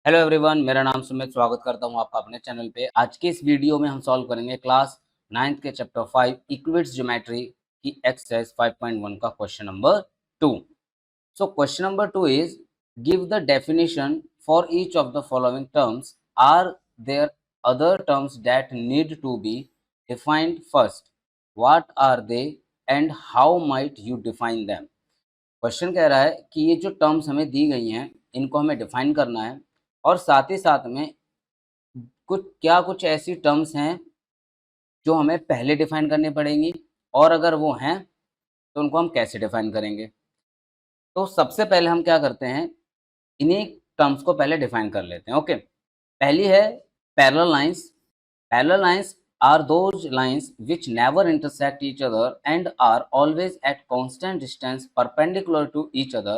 Hello everyone, मेरा नाम सुमित। स्वागत करता हूं आपका अपने चैनल पे। आज के इस वीडियो में हम सॉल्व करेंगे क्लास 9th के चैप्टर 5 इक्विड्स ज्योमेट्री की एक्सरसाइज 5.1 का question number 2। So question number 2 is give the definition for each of the following terms. Are there other terms that need to be defined first? What are they and how might you define them? Question कह रहा है कि ये जो terms हमें दी गई हैं इनको हमें डिफाइन करना है, और साथ ही साथ में कुछ ऐसी टर्म्स हैं जो हमें पहले डिफाइन करनी पड़ेंगी, और अगर वो हैं तो उनको हम कैसे डिफाइन करेंगे। तो सबसे पहले हम क्या करते हैं, इन्हीं टर्म्स को पहले डिफाइन कर लेते हैं। ओके, पहली है parallel lines. Parallel lines are those lines which never intersect each other and are always at constant distance perpendicular to each other.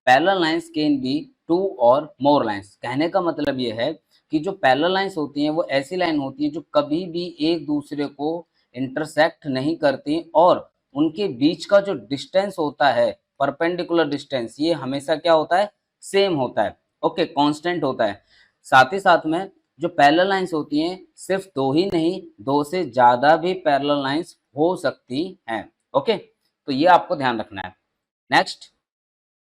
Parallel lines can be two or more lines. कहने का मतलब ये है कि जो parallel lines होती हैं वो ऐसी लाइन होती हैं जो कभी भी एक दूसरे को इंटरसेक्ट नहीं करती, और उनके बीच का जो डिस्टेंस होता है, परपेंडिकुलर डिस्टेंस, ये हमेशा क्या होता है, सेम होता है। ओके, कांस्टेंट होता है। साथ ही साथ में जो पैरेलल लाइंस होती हैं, सिर्फ दो ही नहीं, दो से ज़्यादा भी पैरेलल लाइंस हो सकती हैं। ओके, तो ये आपको ध्यान रखना है। Next,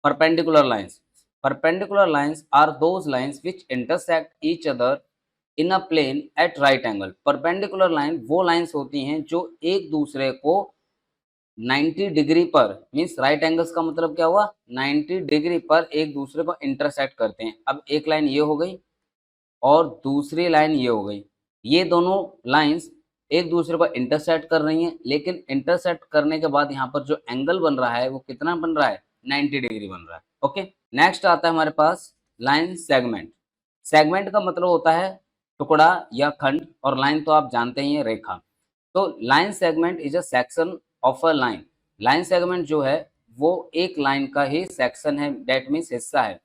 perpendicular lines. Perpendicular lines are those lines which intersect each other in a plane at right angle. Perpendicular line वो लाइंस होती हैं जो एक दूसरे को 90 डिग्री पर, मीन्स राइट एंगल्स का मतलब क्या हुआ, 90 डिग्री पर एक दूसरे को इंटरसेक्ट करते हैं। अब एक लाइन ये हो गई और दूसरी लाइन ये हो गई। ये दोनों लाइंस एक दूसरे को इंटरसेक्ट कर रही हैं, लेकिन इंटरसेक्ट करने के बाद यहाँ पर जो एंगल बन रहा है वो कितना बन रहा है, 90 डिग्री बन रहा है। ओके, नेक्स्ट आता है हमारे पास लाइन सेगमेंट। सेगमेंट का मतलब होता है टुकड़ा या खंड, और लाइन तो आप जानते ही हैं, रेखा। तो line segment is a section of a line. Line segment जो है वो एक लाइन का ही सेक्शन है, डेट मीन्स हिस्सा है।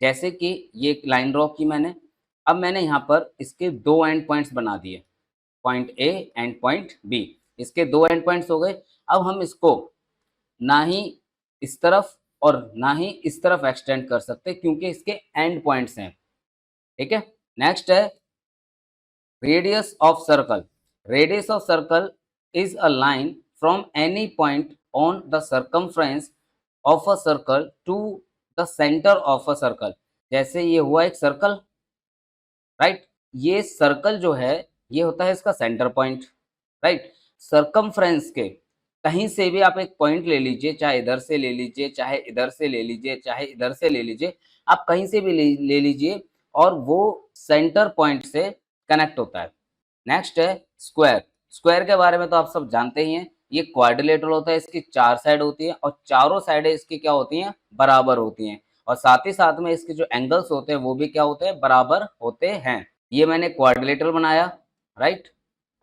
जैसे कि ये एक लाइन ड्रॉ की मैंने, अब मैंने यहाँ पर इसके दो एंड पॉइंट्स बना दिए, point A and point B. इसके दो एंड पॉइंट्स हो गए। अब हम इसको ना ही इस तरफ और ना ही इस तरफ एक्सटेंड कर सकते, क्योंकि इसके एंड पॉइंट्स हैं। ठीक है, नेक्स्ट है radius of circle. Radius of circle is a line from any point on the circumference of a circle to the centre of a circle. जैसे ये हुआ एक सर्कल, राइट, ये सर्कल जो है ये होता है इसका सेंटर पॉइंट, राइट। सर्कमफ्रेंस के कहीं से भी आप एक पॉइंट ले लीजिए, चाहे इधर से ले लीजिए, चाहे इधर से ले लीजिए, चाहे इधर से ले लीजिए, आप कहीं से भी ले लीजिए, और वो सेंटर पॉइंट से कनेक्ट होता है। नेक्स्ट है स्क्वायर। स्क्वायर के बारे में तो आप सब जानते ही हैं, ये क्वाड्रिलेटरल होता है, इसकी चार साइड होती है और चारों साइडें इसकी क्या होती हैं, बराबर होती हैं, और साथ ही साथ में इसके जो एंगल्स होते हैं वो भी क्या होते हैं, बराबर होते हैं। ये मैंने क्वाड्रिलेटरल बनाया, राइट,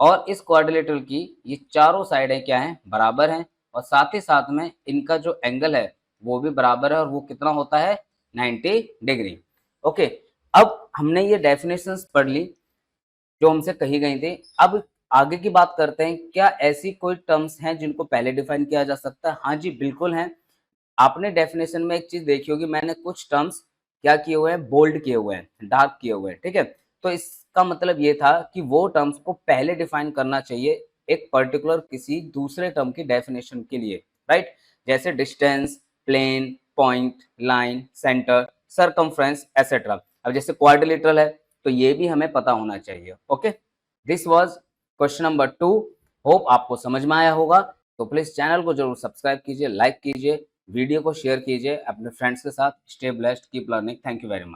और इस क्वाड्रिलेटरल की ये चारों साइडें क्या हैं, बराबर हैं, और साथ ही साथ में इनका जो एंगल है वो भी बराबर है, और वो कितना होता है, 90 डिग्री। ओके, अब हमने ये डेफिनेशंस पढ़ ली जो हमसे कही गई थी। अब आगे की बात करते हैं, क्या ऐसी कोई टर्म्स हैं जिनको पहले डिफाइन किया जा सकता है? हाँ जी, बिल्कुल हैं। आपने डेफिनेशन में एक चीज देखी होगी, मैंने कुछ टर्म्स क्या किए हुए हैं, बोल्ड किए हुए हैं, डार्क किए हुए हैं। ठीक है, तो इसका मतलब ये था कि वो टर्म्स को पहले डिफाइन करना चाहिए एक पर्टिकुलर किसी दूसरे टर्म की डेफिनेशन के लिए, राइट। जैसे distance, plane, point, line, centre, circumference et cetera. अब जैसे क्वाड्रिलेटरल है तो ये भी हमें पता होना चाहिए। Okay, this was question number 2। Hope आपको समझ में आया होगा। तो प्लीज चैनल को जरूर सब्सक्राइब कीजिए, लाइक कीजिए, वीडियो को शेयर कीजिए अपने फ्रेंड्स के साथ। Stay blessed, keep learning. Thank you very much.